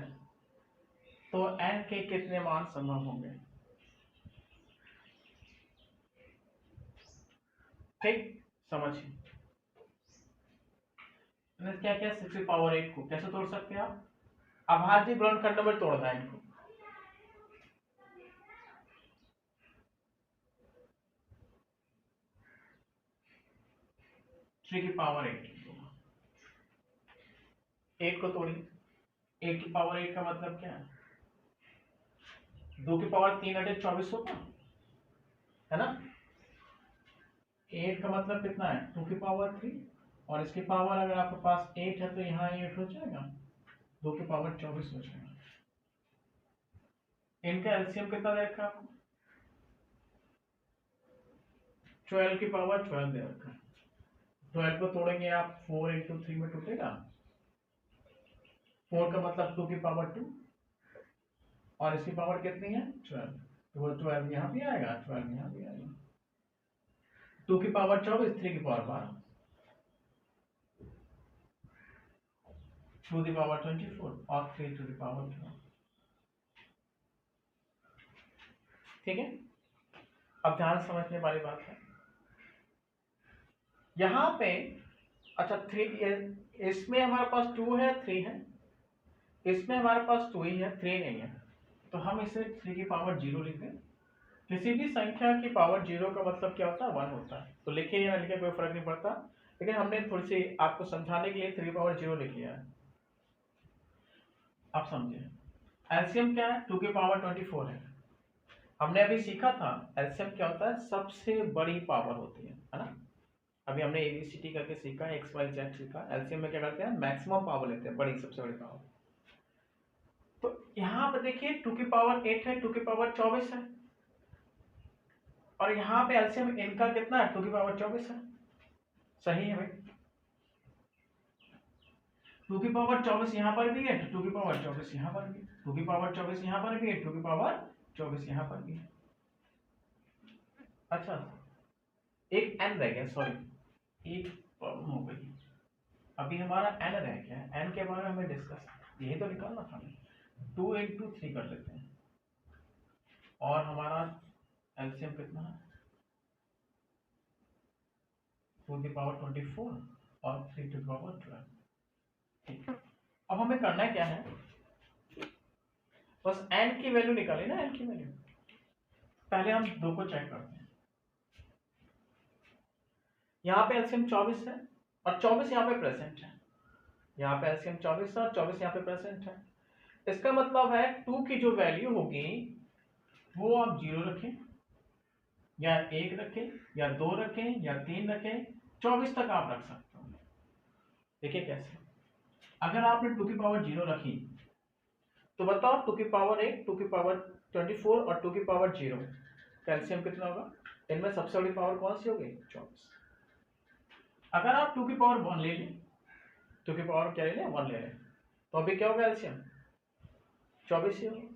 [SPEAKER 1] तो एन के कितने मान संभव होंगे। ठीक, समझिए क्या क्या, 6 की पावर 8 को कैसे तोड़ सकते हैं आप, अभाज्य गुणनखंड में तोड़ना है इनको। थ्री की पावर 8 को तोड़िए, 8 की पावर 8 का मतलब क्या है, 2 की पावर 3 × 24 होगा, है ना। 8 का मतलब कितना है, 2 की पावर 3, और इसकी पावर अगर आपके पास 8 है तो यहाँ 8 हो जाएगा, 2 की पावर 24 हो जाएगा। इनका एलसीएम कितना दे रखा है आपको, 12 की पावर 12 दे रखा है। 12 को तोड़ेंगे आप, 4 × 3 में टूटेगा, 4 का मतलब 2 की पावर 2, और इसकी पावर कितनी है 12, तो वो 12 यहाँ भी आएगा, 12 यहाँ भी आएगा। 2 की पावर 24, 3 की पावर 12, 2 की पावर 24 और 3 की पावर 12। ठीक है, अब ध्यान समझने वाली बात है यहाँ पे। अच्छा 3, इसमें हमारे पास 2 है, 3 है, इसमें हमारे पास 2 ही है, 3 नहीं है, तो हम इसे 3 की पावर 0 लिख दें। किसी भी संख्या की पावर 0 का मतलब क्या होता है, 1 होता है, तो लिखे या ना लिखे कोई फर्क नहीं पड़ता, लेकिन हमने थोड़ी सी आपको समझाने के लिए 3 की पावर 0 लिख लिया है। आप समझे, एलसीएम क्या है, 2 की पावर 24 है। हमने अभी सीखा था एलसीएम क्या होता है, सबसे बड़ी पावर होती है ना। अभी हमने एबीसीडी करके सीखा, एक्स वाई जेड सीखा, एलसीएम में क्या करते हैं, मैक्सिमम पावर लेते हैं, बड़ी सबसे बड़ी पावर। तो यहाँ पे देखिए 2 की पावर 8 है, 2 की पावर 24 है, और यहाँ पे एलसीएम इनका कितना है, 2 की पावर 24 है, सही है भाई। 2 की पावर 24 यहाँ पर भी है, 2 की पावर 24 यहाँ पर भी, 2 की पावर 24 यहाँ पर भी है, 2 की पावर 24 यहाँ पर भी है। अच्छा एक n रह गया, सॉरी एक प्रॉब्लम हो गई, अभी हमारा n रह गया, n के बारे में हमें डिस्कस, यही तो निकालना था, 2 × 3 कर लेते हैं, और हमारा एलसीएम कितना है, 2 की पावर 24 और 3 की पावर 12। ठीक, अब हमें करना क्या है, बस n की वैल्यू निकाली ना, n की वैल्यू, पहले हम दो को चेक करते हैं। यहाँ पे एलसीएम 24 है और 24 यहाँ पे प्रेजेंट है। यहाँ पे एलसीएम 24 है और 24 यहाँ पे प्रेजेंट है। इसका मतलब है 2 की जो वैल्यू होगी वो आप 0 रखें या 1 रखें या 2 रखें या 3 रखें, 24 तक आप रख सकते हो। देखिए कैसे, अगर आपने 2 की पावर 0 रखी तो बताओ 2 की पावर 1, 2 की पावर 24 और 2 की पावर 0 कैल्शियम कितना होगा? इनमें सबसे बड़ी पावर कौन सी होगी? 24। अगर आप 2 की पावर 1 ले लें, 2 की पावर क्या ले लें? 1 ले लें, तो अभी क्या होगा? एलसीएम 24 ही होगा।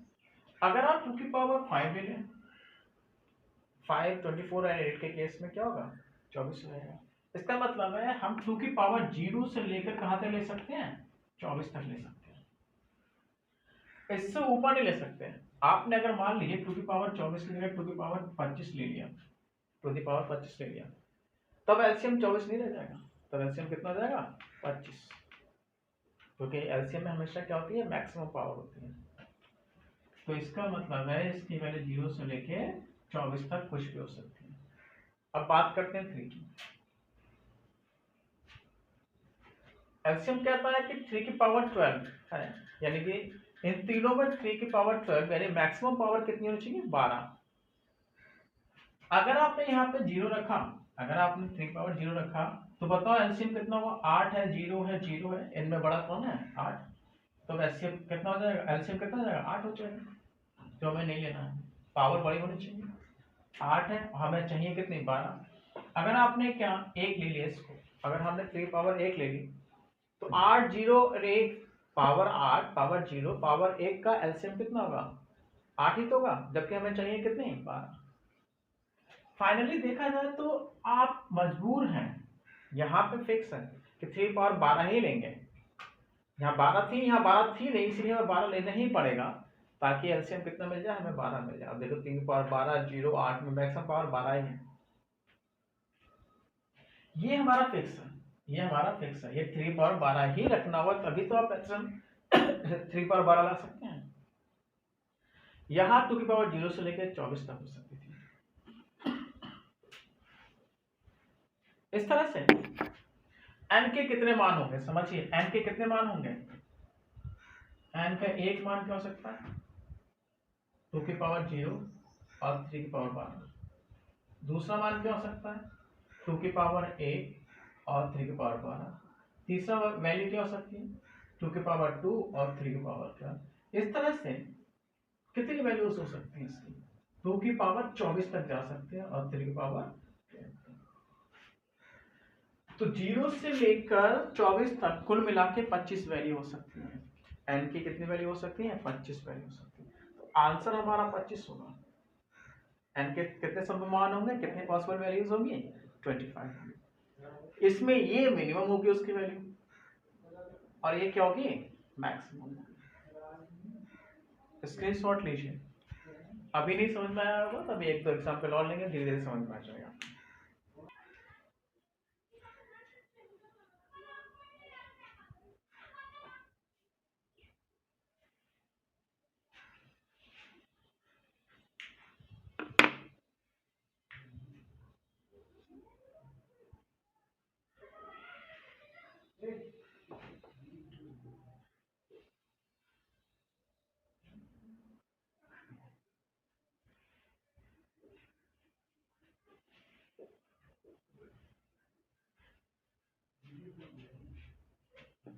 [SPEAKER 1] अगर आप 2 की पावर 5 ले लें, 5, 24 और 8 के केस में क्या होगा? 24 रहेगा। इसका मतलब है हम 2 की पावर 0 से लेकर कहां तक ले सकते हैं? 24 तक ले सकते हैं, इससे ऊपर नहीं ले सकते हैं। आपने अगर मान लीजिए 2 की पावर 24 ले लिया, 2 की पावर 25 ले लिया, 2 की पावर 25 ले लिया, तब एलसीएम 24 नहीं रह जाएगा, तब एलसीएम कितना हो जाएगा? 25, क्योंकि एलसीएम में हमेशा क्या होती है? मैक्सिमम पावर होती है। तो इसका मतलब है इसकी वैल्यू 0 से लेके 24 तक कुछ भी हो सकती है। अब बात करते हैं 3 की। एलसीएम कहता है कि 3 की पावर 12 है, यानी कि इन तीनों में 3 की पावर 12 यानी मैक्सिमम पावर कितनी होनी चाहिए? 12। अगर आपने यहाँ पे 0 रखा, अगर आपने 3 की पावर 0 रखा तो बताओ एलसीएम कितना हुआ? 8 है, 0 है, 0 है, इनमें बड़ा कौन है? 8। तो एलसीएम कितना हो जाएगा? एलसीएम कितना हो जाएगा? 8 हो जाएगा। तो हमें नहीं लेना है, पावर बड़ी होनी चाहिए। 8 है, हमें चाहिए कितनी? 12। अगर आपने क्या 1 ले लिया इसको, अगर हमने 3 पावर 1 ले ली तो 8 0 और 1 पावर 8 पावर 0 पावर 1 का एलसीएम कितना होगा? 8 ही तो होगा, जबकि हमें चाहिए कितनी? 12। फाइनली देखा जाए तो आप मजबूर हैं, यहाँ पे फिक्स है कि 3 पावर 12 ही लेंगे। यहाँ 12 थी, यहाँ 12 थी नहीं, इसलिए हमें 12 लेना ही पड़ेगा ताकि एलसीएम कितना मिल जाए? हमें 12 मिल जाए। अब देखो 3 पावर 12 0 8 में मैक्सिमम पावर 12 ही है। ये हमारा फिक्स है, ये हमारा फिक्स है, ये 3 पावर 12 ही रखना होगा, तभी तो आप एलसीएम 3 पावर 12 ला सकते हैं। यहाँ 2 की पावर 0 से लेकर 24 तक हो सकती थी। इस तरह से n के कितने मान होंगे? समझिए n के कितने मान होंगे? n का एक मान क्या हो सकता है? 2 की पावर 0 और 3 की पावर 12। दूसरा मान क्या हो सकता है? 2 की पावर 1 और 3 की पावर 12। तीसरा वैल्यू क्या हो सकती है? 2 की पावर 2 और 3 की पावर 12। इस तरह से कितनी वैल्यूज हो सकती है इसकी? 2 की पावर 24 तक जा सकते हैं और 3 की पावर, तो 0 से लेकर 24 तक कुल मिला के 25 वैल्यू हो सकती है। n की कितनी वैल्यू हो सकती है? 25 वैल्यू हो सकती है। तो आंसर हमारा 25 होगा। n के कितने सब मान होंगे? कितने पॉसिबल वैल्यूज होंगी? 25। इसमें ये मिनिमम होगी उसकी वैल्यू और ये क्या होगी? मैक्सिमम। स्क्रीनशॉट लीजिए। अभी नहीं समझ में आया होगा तो अभी एक दो एग्जाम्पल और लेंगे, धीरे धीरे समझ में आ जाएगा।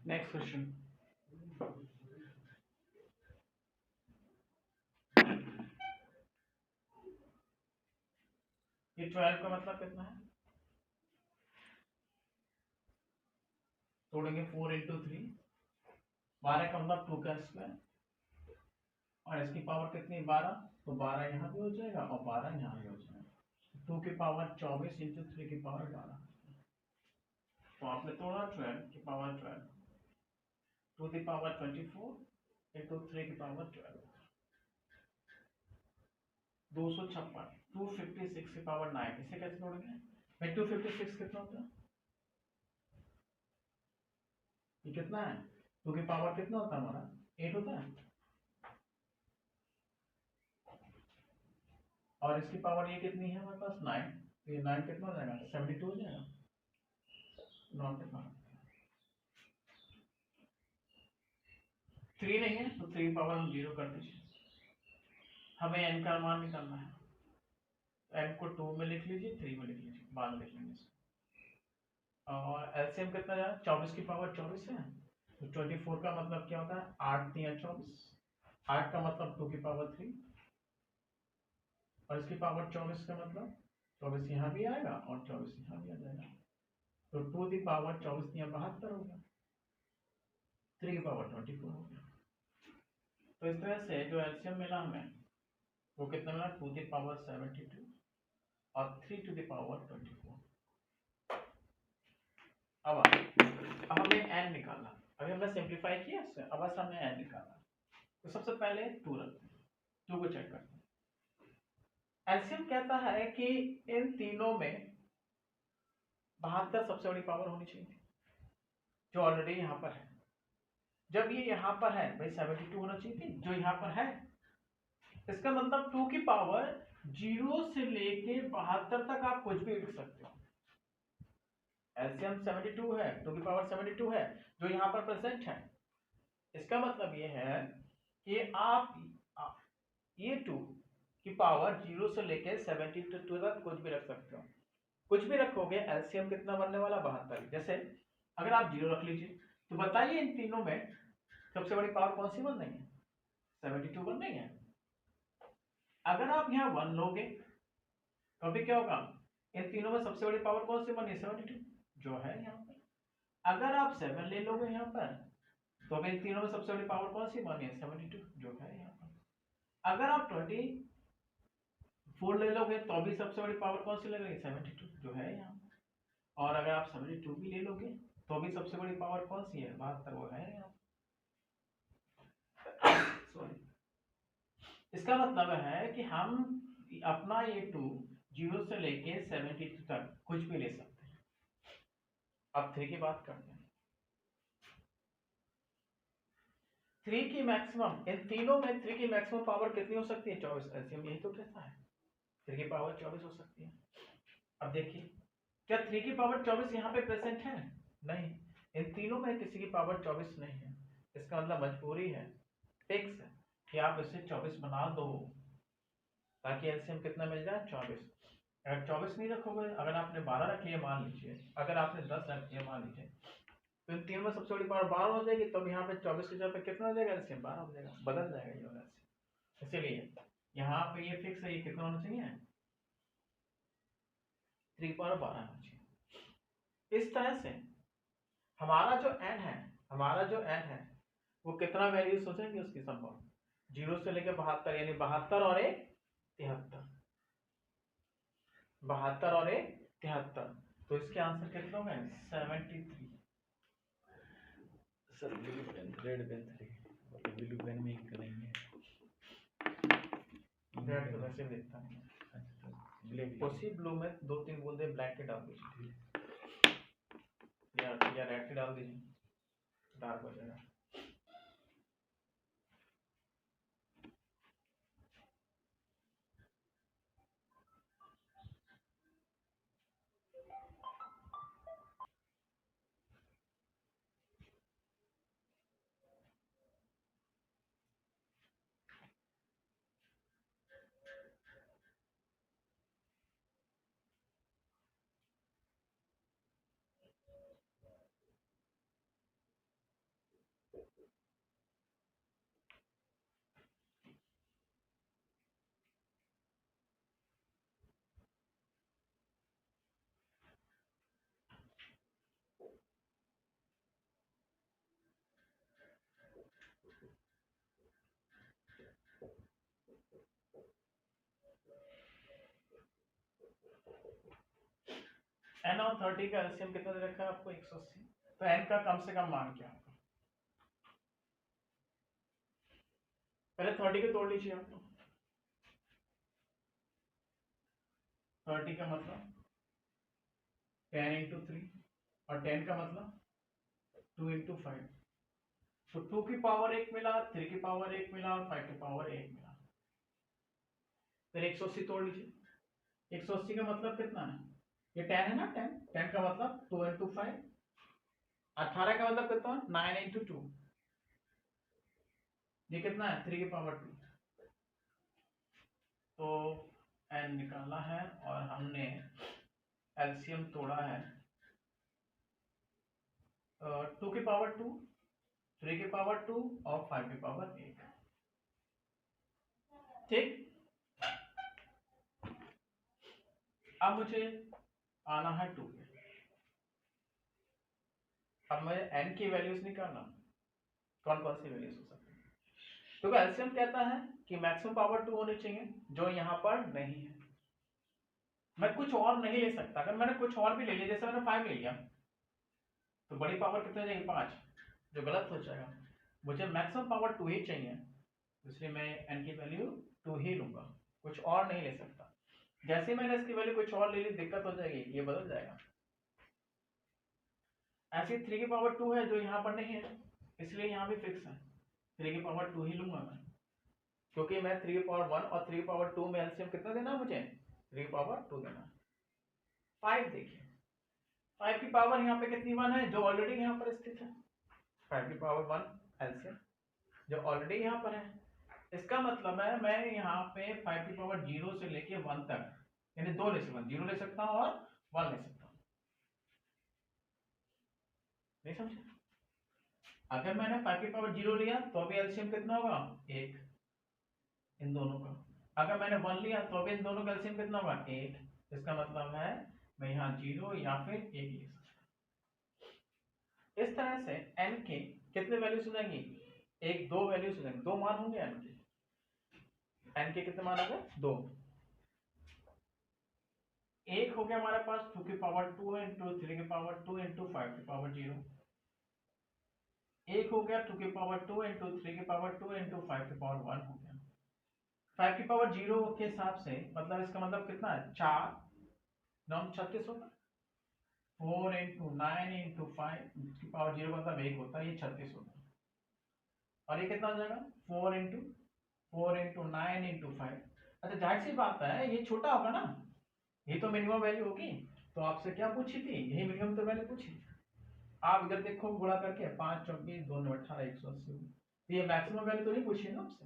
[SPEAKER 1] Next question. ये 12 का मतलब कितना है? तोड़ेंगे 4 इंटू 3, 12 का मतलब 2 का स्क्वायर और इसकी पावर कितनी? 12, तो 12 यहाँ भी हो जाएगा और 12 यहाँ भी हो जाएगा। 2 की पावर 24 इंटू 3 की पावर 12, तो आपने तोड़ा 12 की पावर 12, 2 की पावर 24 इंटू 3 की पावर 12, 256, 256 की पावर 9। इसे कैसे तोड़ेंगे? भाई 256 कितना होता है? ये कितना है? 2 की पावर कितना होता है हमारा? 8 होता है। और इसकी पावर ये कितनी है हमारे पास 9, तो ये 9 कितना हो जाएगा 72 हो जाएगा, नॉट के पावर 3 नहीं है तो 3 पावर हम 0 कर दीजिए। हमें n का मान निकालना है, n को 2 में लिख लीजिए, 3 में लिख लीजिए, बाद में लिख लेंगे इसको। और एलसीएम कितना जाएगा, 24 की पावर 24 है, तो 24 का मतलब क्या होता है 8 3 24, 8 का मतलब 2 की पावर 3, और इसकी पावर 24 का मतलब 24 यहाँ भी आएगा और 24 यहाँ भी आ जाएगा, तो 2 की पावर 24 यहाँ 72 हो गया, 3 की पावर 24 हो गया। तो इस तरह से जो एलसीएम मिला हमें वो कितना मिला, 2 की पावर 72 और 3 टू द पावर 24। अब हमें n निकालना, अभी हमने सिंप्लीफाई किया इससे, अब बस हमने n निकालना। तो सबसे पहले 2 रखते हैं, 2 को चेक करते हैं। एलसीएम कहता है कि इन तीनों में 72 सबसे बड़ी पावर होनी चाहिए जो ऑलरेडी यहाँ पर है। जब ये यहाँ पर है भाई 72 होना चाहिए थी जो यहाँ पर है, इसका मतलब 2 की पावर 0 से लेके 72 तक आप कुछ भी लिख सकते हो। एलसीएम 72 है, 2 की पावर 72 है जो यहाँ पर प्रेजेंट है। इसका मतलब ये है कि आप ये 2 की पावर 0 से लेके 72 तक कुछ भी रख सकते हो। कुछ भी रखोगे एलसीएम कितना बनने वाला 72। जैसे अगर आप 0 रख लीजिए तो बताइए इन तीनों में सबसे बड़ी पावर कौन सी बन रही है, 72 बन रही है। अगर आप यहाँ 1 लोगे तो अभी क्या होगा, इन तीनों में सबसे बड़ी पावर कौन सी बनी है 72 जो है यहाँ पर। अगर आप 7 ले लोगे यहाँ पर तो अभी इन तीनों में सबसे बड़ी पावर कौन सी बनी है 72 जो है यहाँ पर। अगर आप 24 ले लोगे तो अभी सबसे बड़ी पावर कौन सी लगेगी 72 जो है यहाँ पर। और अगर आप 72 भी ले लोगे तो अभी सबसे बड़ी पावर कौन सी है 72 वो है यहाँ। सॉरी, इसका मतलब है कि हम अपना ये 2 0 से लेके 72 तक कुछ भी ले सकते हैं। अब 3 की बात करते हैं। 3 की मैक्सिमम, इन तीनों में 3 की मैक्सिमम पावर कितनी हो सकती है 24। एलसीएम यही तो कहता है 3 की पावर 24 हो सकती है। अब देखिए क्या 3 की पावर 24 यहाँ पे प्रेजेंट है, नहीं, इन तीनों में किसी की पावर 24 नहीं है। इसका मतलब मजबूरी है, फिक्स है कि आप इसे 24 बना दो ताकि एलसीएम कितना मिल जाए 24। अगर 24 नहीं रखोगे, अगर आपने 12 रख लिया मान लीजिए, अगर आपने 10 रख लिया मान लीजिए, तो इन तीनों में सबसे बड़ी पावर 12 हो जाएगी, तब यहाँ पे 24 की जगह पे कितना हो जाएगा एलसीएम 12 हो जाएगा, बदल जाएगा ये वाला एलसीएम। इसीलिए यहाँ पे ये फिक्स है, ये कितना होना चाहिए 3 पावर 12 होना चाहिए। इस तरह से हमारा जो n है, हमारा जो n है वो कितना वैल्यू सोचेंगे उसकी संभव 0 से लेकर 72, यानी 72 और 1 73, 72 और 1 73, तो इसके आंसर कितना होंगे 73।
[SPEAKER 2] Sir blue pen, red pen 3, blue pen में इंक नहीं है।
[SPEAKER 1] रेड तो वैसे देखता नहीं है,
[SPEAKER 2] ब्लैक
[SPEAKER 1] उसी ब्लू में 2-3 बूंदे ब्लैक के डाल दीजिए या रेड के डाल दीजिए, डार्क हो जाएगा। n और 30 का एलसीएम कितना दे रखा है आपको 180, तो n का कम से कम मान क्या होगा, पहले 30 के तोड़ लीजिए आप। 30 का मतलब 10 इंटू 3 और 10 का मतलब 2 इंटू 5, तो 2 की पावर 1 मिला, 3 की पावर 1 मिला और 5 की पावर 1 मिला। फिर 180 तोड़ लीजिए। 180 का मतलब कितना है, ये 10 है ना, 10 का मतलब 2 into 5, 18 का मतलब कितना, 9 into 2, ये कितना है 3 की पावर 2। तो n निकाला है और हमने एलसीएम तोड़ा है 2 की पावर 2, 3 की पावर 2 और 5 की पावर 1। ठीक, अब मुझे आना है 2 पे। अब मैं n की वैल्यूज निकालना, कौन कौन सी वैल्यूज हो सकती है, तो एलसीएम कहता है कि मैक्सिमम पावर 2 होनी चाहिए, जो यहाँ पर नहीं है। मैं कुछ और नहीं ले सकता, अगर मैंने कुछ और भी ले लिया, जैसे मैंने 5 ले लिया, तो बड़ी पावर कितनी हो जाएगी 5, जो गलत हो जाएगा। मुझे मैक्सिमम पावर 2 ही चाहिए, इसलिए मैं n की वैल्यू 2 ही लूंगा, कुछ और नहीं ले सकता। जैसे मैंने इसकी वैल्यू कुछ और ले ली, दिक्कत हो जाएगी, ये बदल जाएगा। ऐसे 3 की पावर 2 है जो यहाँ पर नहीं है, इसलिए यहाँ भी फिक्स है, 3 की पावर 2 ही लूंगा मैं, क्योंकि मैं 3 की पावर 1 और 3 की पावर 2 में एलसीएम कितना देना है मुझे, 3 की पावर 2 देना है। 5 देखिए, 5 की पावर यहाँ पे कितनी 1 है, जो ऑलरेडी यहाँ पर स्थित है, 5 की पावर 1 एलसीएम जो ऑलरेडी यहाँ पर है। इसका मतलब है मैं यहाँ पे 5 की पावर 0 से लेके 1 तक, यानी 2 ले सकता हूँ, 0 ले सकता हूँ और 1 ले सकता हूँ। नहीं समझे, अगर मैंने 5 की पावर 0 लिया तो अभी एलसीएम कितना होगा 1, इन दोनों का। अगर मैंने 1 लिया तो अभी इन दोनों का एलसीएम कितना होगा 1। इसका मतलब है मैं यहाँ 0 या फिर 1 ले सकता हूँ। इस तरह से n के कितने वैल्यूज हो जाएंगी, 1 2 वैल्यूज हो जाएंगे, 2 मान होंगे n के। n के कितने मान होंगे 2। एक हो गया हमारे पास 2 की पावर 2 इंटू 3 की पावर 2 इंटू 5 की पावर 0। एक हो गया 2 की पावर 2 इंटू 3 की पावर 2 इंटू 5 की पावर 1 हो गया। 5 की पावर 0 के हिसाब से मतलब इसका मतलब कितना है 4 9 36 होता है, 4 इंटू 9 इंटू 5 की पावर 0 मतलब 1 होता है, ये 36 होता है। और ये कितना हो जाएगा 4 इंटू 9 इंटू 5। अच्छा जाहिर सी बात है ये छोटा होगा ना, ये तो मिनिमम वैल्यू होगी, तो आपसे क्या पूछी थी, यही मिनिमम तो वैल्यू पूछी। आप इधर देखो गुणा करके 5 24 2 9 18 180, तो ये मैक्सिमम वैल्यू तो नहीं पूछी ना आपसे,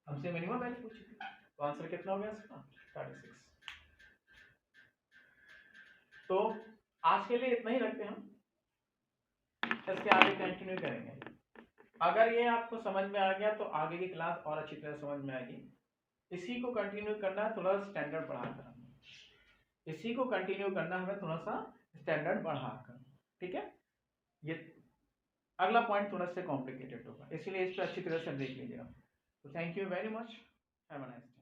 [SPEAKER 1] हमसे मिनिमम वैल्यू पूछी थी। तो आंसर कितना हो गया इसका 36। तो आज के लिए इतना ही रखते हैं हम, इसके आगे कंटिन्यू करेंगे। अगर ये आपको समझ में आ गया तो आगे की क्लास और अच्छी तरह समझ में आएगी। इसी को कंटिन्यू करना है, थोड़ा स्टैंडर्ड बढ़ाकर, इसी को कंटिन्यू करना हमें थोड़ा सा स्टैंडर्ड बढ़ाकर, ठीक है। ये अगला पॉइंट थोड़ा सा कॉम्प्लिकेटेड होगा, इसीलिए इस पर अच्छी तरह से देख लीजिएगा। तो thank you very much, have a nice day.